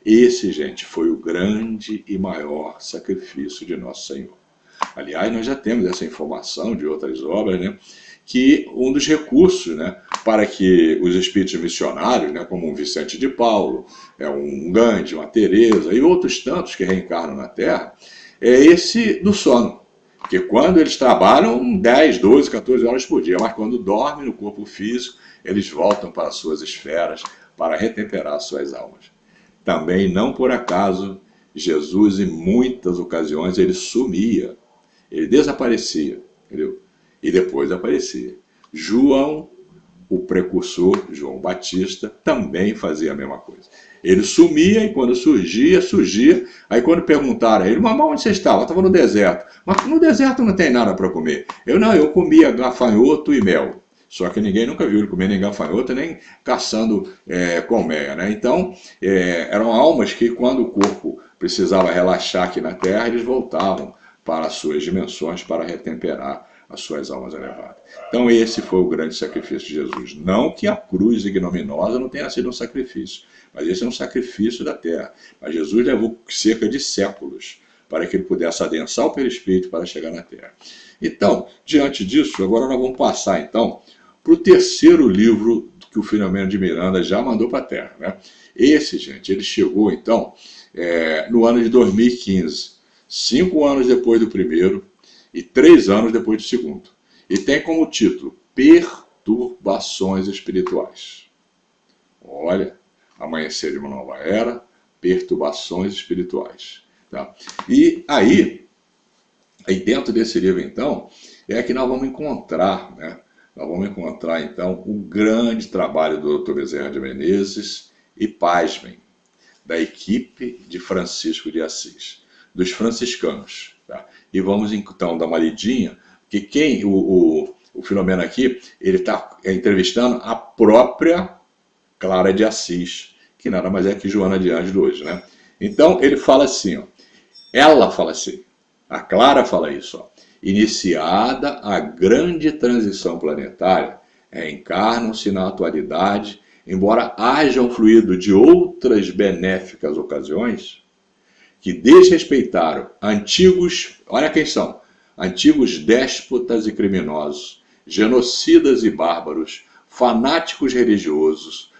Esse, gente, foi o grande e maior sacrifício de Nosso Senhor. Aliás, nós já temos essa informação de outras obras, né, que um dos recursos, né, para que os espíritos missionários, né, como um Vicente de Paulo, um Gandhi, uma Teresa e outros tantos que reencarnam na Terra, é esse do sono. Porque quando eles trabalham 10, 12, 14 horas por dia, mas quando dormem no corpo físico, eles voltam para as suas esferas para retemperar suas almas. Também, não por acaso, Jesus, em muitas ocasiões, ele sumia, ele desaparecia, entendeu? E depois aparecia. João, o precursor, João Batista, também fazia a mesma coisa. Ele sumia e quando surgia. Aí quando perguntaram a ele: mamãe, onde você estava? Eu estava no deserto. Mas no deserto não tem nada para comer. Eu comia gafanhoto e mel. Só que ninguém nunca viu ele comer nem gafanhoto, nem caçando colmeia, né? Então, eram almas que quando o corpo precisava relaxar aqui na Terra, eles voltavam para as suas dimensões para retemperar as suas almas elevadas. Então esse foi o grande sacrifício de Jesus. Não que a cruz ignominiosa não tenha sido um sacrifício, mas esse é um sacrifício da Terra. Mas Jesus levou cerca de séculos para que ele pudesse adensar o perispírito para chegar na Terra. Então, diante disso, agora nós vamos passar então para o terceiro livro que o Filomeno de Miranda já mandou para a Terra, né? Esse, gente, ele chegou então no ano de 2015, 5 anos depois do primeiro e 3 anos depois do segundo. E tem como título Perturbações Espirituais. Olha, Amanhecer de uma Nova Era, Perturbações Espirituais. Tá? E aí dentro desse livro, então, é que nós vamos encontrar, né? Nós vamos encontrar, então, o grande trabalho do Dr. Bezerra de Menezes e, pasmem, da equipe de Francisco de Assis, dos franciscanos. Tá? E vamos, então, dar uma lidinha, que o Filomeno aqui, ele está entrevistando a própria Clara de Assis, que nada mais é que Joana de Ângelo hoje, né? Então, ele fala assim, ó, ela fala assim, a Clara fala isso, ó, iniciada a grande transição planetária, reencarnam-se na atualidade, embora hajam fluído de outras benéficas ocasiões, que desrespeitaram antigos, olha quem são, antigos déspotas e criminosos, genocidas e bárbaros, fanáticos religiosos,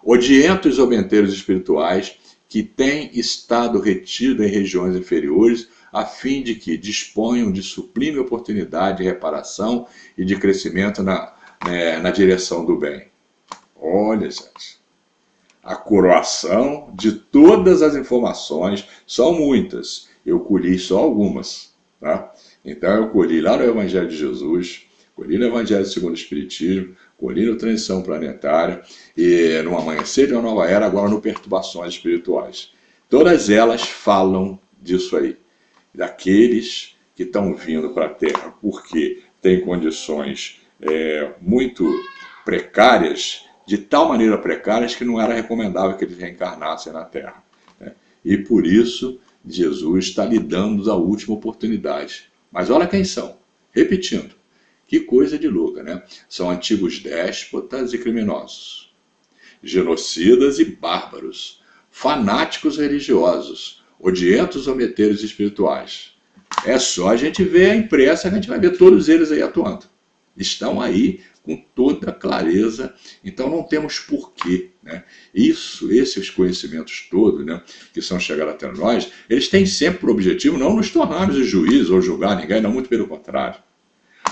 odientos zombeteiros espirituais, que têm estado retidos em regiões inferiores, a fim de que disponham de sublime oportunidade de reparação e de crescimento na direção do bem. Olha, gente, a coroação de todas as informações, são muitas, eu colhi só algumas, tá? Então eu colhi lá no Evangelho de Jesus, colhi no Evangelho segundo o Espiritismo, colhi no Transição Planetária, e no Amanhecer de uma Nova Era, agora no Perturbações Espirituais. Todas elas falam disso aí, daqueles que estão vindo para a Terra porque têm condições muito precárias, de tal maneira precárias que não era recomendável que eles reencarnassem na Terra, né? E por isso Jesus está lhe dando a última oportunidade. Mas olha quem são. Repetindo, que coisa de louca, né? São antigos déspotas e criminosos, genocidas e bárbaros, fanáticos religiosos, odientos ou meteiros espirituais. É só a gente ver a imprensa que a gente vai ver todos eles aí atuando. Estão aí com toda clareza, então não temos porquê, né? Esses conhecimentos todos, né, que são chegados até nós, eles têm sempre por objetivo não nos tornarmos juízes ou julgar ninguém, não, muito pelo contrário.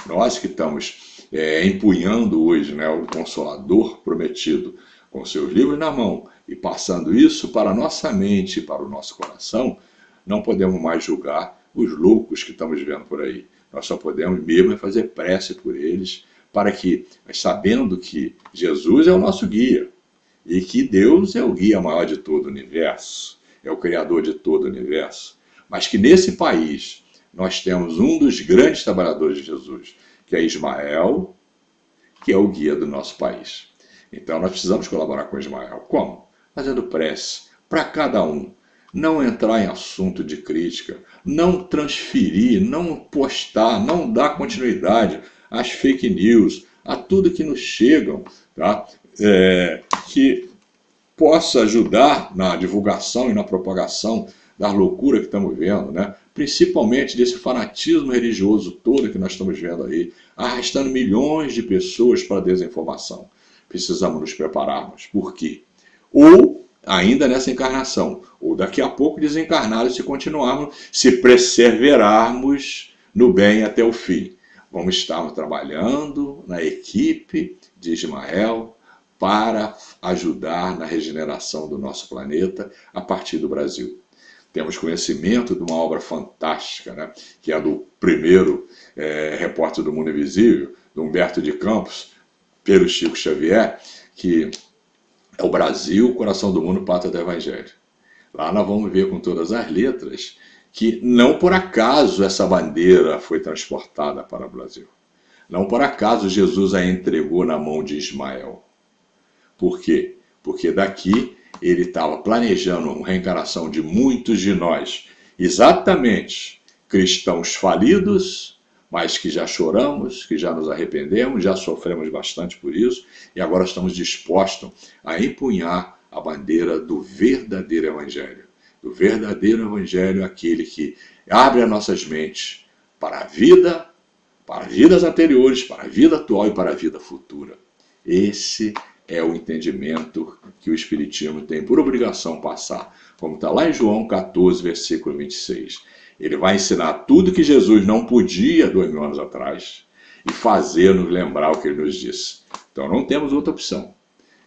Nós que estamos empunhando hoje, né, o Consolador prometido com seus livros na mão e passando isso para a nossa mente e para o nosso coração, não podemos mais julgar os loucos que estamos vendo por aí. Nós só podemos mesmo fazer prece por eles, para que, sabendo que Jesus é o nosso guia, e que Deus é o guia maior de todo o universo, é o Criador de todo o universo, mas que nesse país nós temos um dos grandes trabalhadores de Jesus, que é Ismael, que é o guia do nosso país. Então nós precisamos colaborar com Ismael. Como? Fazendo prece para cada um. Não entrar em assunto de crítica, não transferir, não postar, não dar continuidade às fake news, a tudo que nos chegam, tá? Que possa ajudar na divulgação e na propagação da loucura que estamos vendo, né? Principalmente desse fanatismo religioso todo que nós estamos vendo aí, arrastando milhões de pessoas para a desinformação. Precisamos nos prepararmos. Por quê? Ou ainda nessa encarnação, ou daqui a pouco desencarnados se continuarmos, se perseverarmos no bem até o fim. Vamos estar trabalhando na equipe de Ismael para ajudar na regeneração do nosso planeta a partir do Brasil. Temos conhecimento de uma obra fantástica, né, que é a do primeiro repórter do Mundo Invisível, do Humberto de Campos, pelo Chico Xavier, que é o Brasil, coração do mundo, pátria do Evangelho. Lá nós vamos ver com todas as letras que não por acaso essa bandeira foi transportada para o Brasil. Não por acaso Jesus a entregou na mão de Ismael. Por quê? Porque daqui ele estava planejando uma reencarnação de muitos de nós, exatamente cristãos falidos, mas que já choramos, que já nos arrependemos, já sofremos bastante por isso, e agora estamos dispostos a empunhar a bandeira do verdadeiro Evangelho. Do verdadeiro Evangelho, aquele que abre as nossas mentes para a vida, para vidas anteriores, para a vida atual e para a vida futura. Esse é o entendimento que o Espiritismo tem por obrigação passar, como está lá em João 14, versículo 26. Ele vai ensinar tudo que Jesus não podia 2000 anos atrás e fazer-nos lembrar o que ele nos disse. Então não temos outra opção.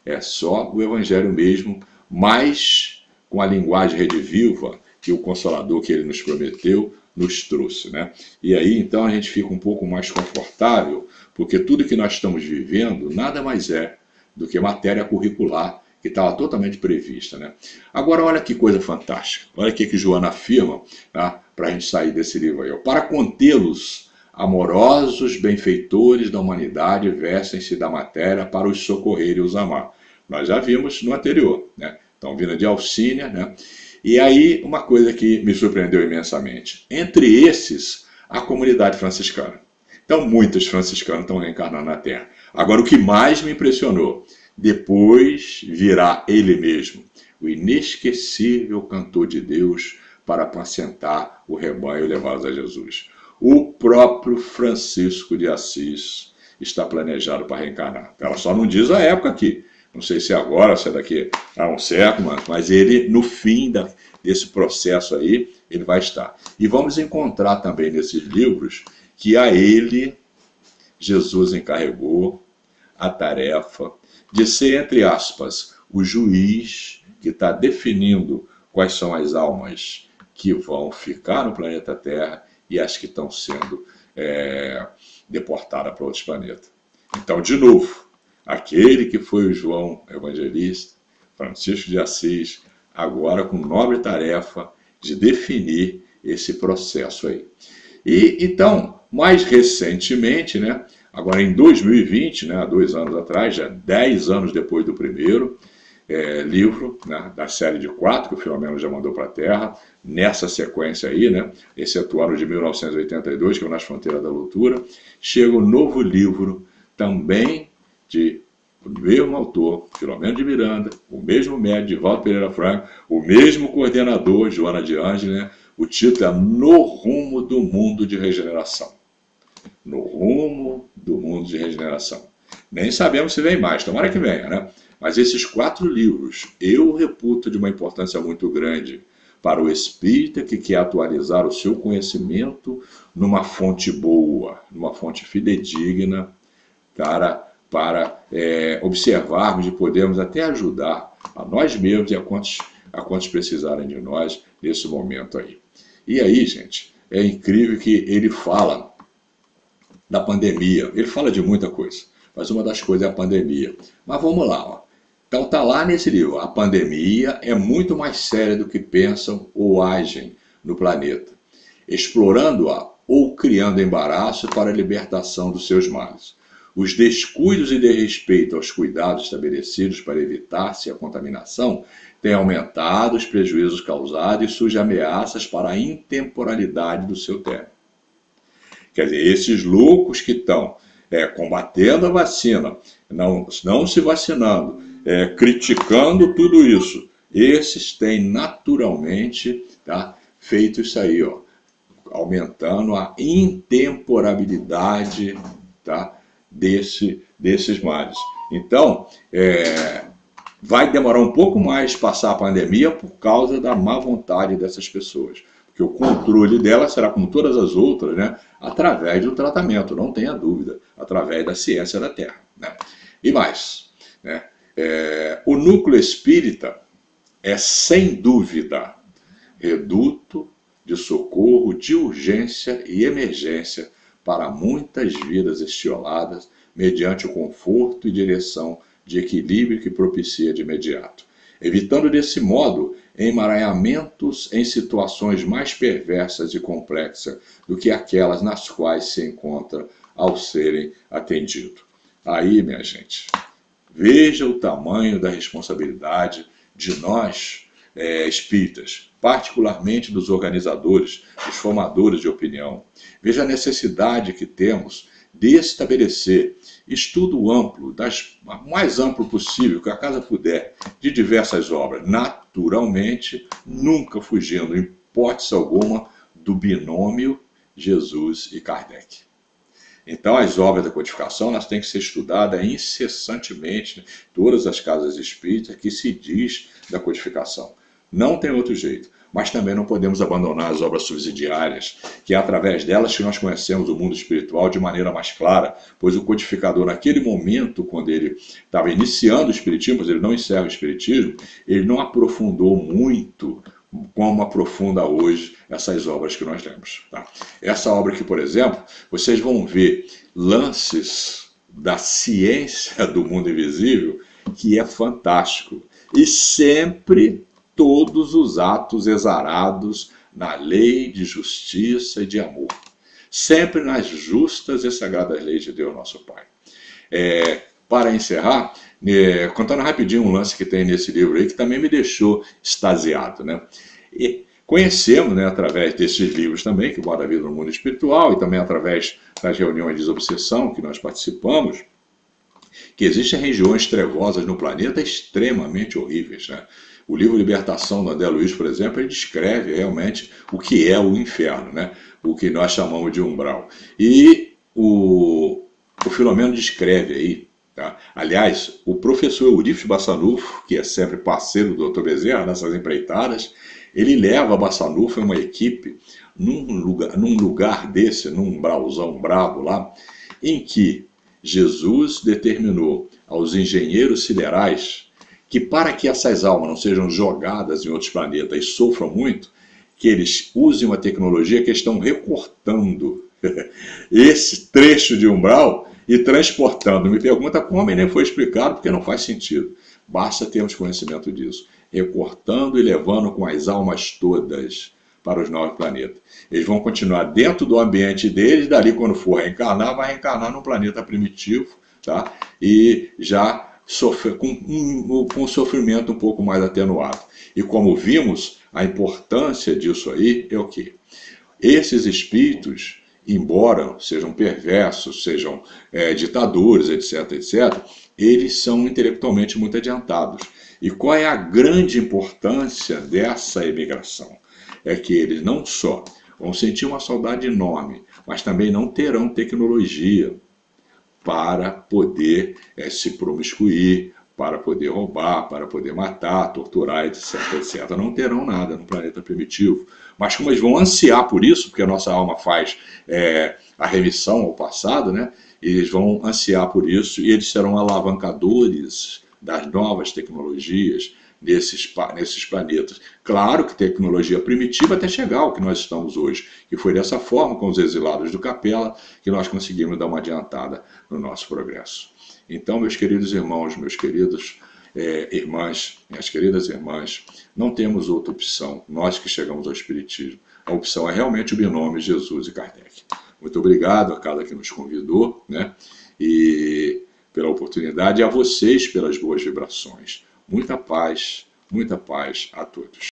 É só o Evangelho mesmo, mas com a linguagem rediviva que o Consolador que ele nos prometeu nos trouxe, né? E aí então a gente fica um pouco mais confortável, porque tudo que nós estamos vivendo nada mais é do que matéria curricular que estava totalmente prevista, né? Agora olha que coisa fantástica, olha o que Joana afirma, tá? Para a gente sair desse livro aí. Para contê-los, amorosos benfeitores da humanidade vestem-se da matéria para os socorrer e os amar. Nós já vimos no anterior, né? Então vindo de Alcínia, né? E aí uma coisa que me surpreendeu imensamente, entre esses a comunidade franciscana. Então muitos franciscanos estão reencarnando na Terra. Agora o que mais me impressionou, depois virá ele mesmo, o inesquecível cantor de Deus, para apacentar o rebanho e levá-los a Jesus. O próprio Francisco de Assis está planejado para reencarnar. Ela só não diz a época aqui. Não sei se é agora, se é daqui a um século, mas ele, no fim desse processo aí, ele vai estar. E vamos encontrar também nesses livros que a ele, Jesus encarregou a tarefa de ser, entre aspas, o juiz que está definindo quais são as almas que vão ficar no planeta Terra e as que estão sendo deportadas para outros planetas. Então, de novo, aquele que foi o João Evangelista, Francisco de Assis, agora com nobre tarefa de definir esse processo aí. E então, mais recentemente, né, agora em 2020, né, há 2 anos atrás, já 10 anos depois do primeiro livro, né, da série de 4 que o Filomeno já mandou para a Terra, nessa sequência aí, né, exceto o ano de 1982, que é o Nas Fronteiras da Loucura, chega o novo livro, também de o mesmo autor, Filomeno de Miranda, o mesmo médico, Divaldo Pereira Franco, o mesmo coordenador, Joana de Ângeles, né? O título é No Rumo do Mundo de Regeneração. No Rumo do Mundo de Regeneração. Nem sabemos se vem mais, tomara que venha, né? Mas esses 4 livros eu reputo de uma importância muito grande para o espírita que quer atualizar o seu conhecimento numa fonte boa, numa fonte fidedigna, para observarmos e podermos até ajudar a nós mesmos e a quantos precisarem de nós nesse momento aí. E aí, gente, é incrível que ele fala da pandemia. Ele fala de muita coisa, mas uma das coisas é a pandemia. Mas vamos lá, ó. Então está lá nesse livro, a pandemia é muito mais séria do que pensam ou agem no planeta, explorando-a ou criando embaraço para a libertação dos seus males. Os descuidos e desrespeito aos cuidados estabelecidos para evitar-se a contaminação têm aumentado os prejuízos causados e surgem ameaças para a intemporalidade do seu término. Quer dizer, esses loucos que estão combatendo a vacina, não se vacinando, criticando tudo isso, esses têm naturalmente, tá, feito isso aí, ó, aumentando a intemporalidade, tá, desses males. Então, vai demorar um pouco mais passar a pandemia por causa da má vontade dessas pessoas. Porque o controle dela será, como todas as outras, né, através do tratamento, não tenha dúvida, através da ciência da Terra. Né? E mais, né, o núcleo espírita é, sem dúvida, reduto de socorro, de urgência e emergência para muitas vidas estioladas, mediante o conforto e direção de equilíbrio que propicia de imediato, evitando desse modo emaranhamentos em situações mais perversas e complexas do que aquelas nas quais se encontra ao serem atendido. Aí, minha gente, veja o tamanho da responsabilidade de nós, espíritas, particularmente dos organizadores, dos formadores de opinião. Veja a necessidade que temos de estabelecer estudo amplo, mais amplo possível, que a casa puder, de diversas obras, naturalmente, nunca fugindo, em hipótese alguma, do binômio Jesus e Kardec. Então, as obras da codificação, elas têm que ser estudadas incessantemente, todas as casas espíritas que se diz da codificação. Não tem outro jeito. Mas também não podemos abandonar as obras subsidiárias, que é através delas que nós conhecemos o mundo espiritual de maneira mais clara, pois o codificador, naquele momento, quando ele estava iniciando o espiritismo, mas ele não encerra o espiritismo, ele não aprofundou muito como aprofunda hoje essas obras que nós temos. Tá? Essa obra aqui, por exemplo, vocês vão ver lances da ciência do mundo invisível, que é fantástico. E sempre todos os atos exarados na lei de justiça e de amor. Sempre nas justas e sagradas leis de Deus, nosso Pai. Para encerrar, contando rapidinho um lance que tem nesse livro aí, que também me deixou extasiado, né? E conhecemos, né, através desses livros também, que Moda a Vida no Mundo Espiritual, e também através das reuniões de desobsessão que nós participamos, que existem regiões trevosas no planeta extremamente horríveis, né? O livro Libertação do André Luiz, por exemplo, ele descreve realmente o que é o inferno, né? O que nós chamamos de umbral. E o Filomeno descreve aí, tá? Aliás, o professor Eurípides Bassanufo, que é sempre parceiro do Dr. Bezerra nessas empreitadas, ele leva Bassanufo e uma equipe num lugar desse, num umbralzão bravo lá, em que Jesus determinou aos engenheiros siderais que, para que essas almas não sejam jogadas em outros planetas e sofram muito, que eles usem uma tecnologia que estão recortando esse trecho de umbral e transportando. Me pergunta como, e nem foi explicado, porque não faz sentido. Basta termos conhecimento disso. recortando e levando com as almas todas para os novos planetas. Eles vão continuar dentro do ambiente deles, dali quando for reencarnar, vai reencarnar num planeta primitivo, tá? E já com um sofrimento um pouco mais atenuado. E como vimos, a importância disso aí é o quê? Esses espíritos, embora sejam perversos, sejam ditadores, etc., etc., eles são intelectualmente muito adiantados. E qual é a grande importância dessa imigração? É que eles não só vão sentir uma saudade enorme, mas também não terão tecnologia para poder se promiscuir, para poder roubar, para poder matar, torturar, etc, etc. Não terão nada no planeta primitivo. Mas como eles vão ansiar por isso, porque a nossa alma faz a remissão ao passado, né? Eles vão ansiar por isso e eles serão alavancadores das novas tecnologias nesses planetas. Claro que tecnologia primitiva até chegar ao que nós estamos hoje, que foi dessa forma, com os exilados do Capela, que nós conseguimos dar uma adiantada no nosso progresso. Então, meus queridos irmãos, meus queridos irmãs, minhas queridas irmãs, não temos outra opção, nós que chegamos ao Espiritismo. A opção é realmente o binômio Jesus e Kardec. Muito obrigado a cada que nos convidou, né? E pela oportunidade, e a vocês pelas boas vibrações. Muita paz a todos.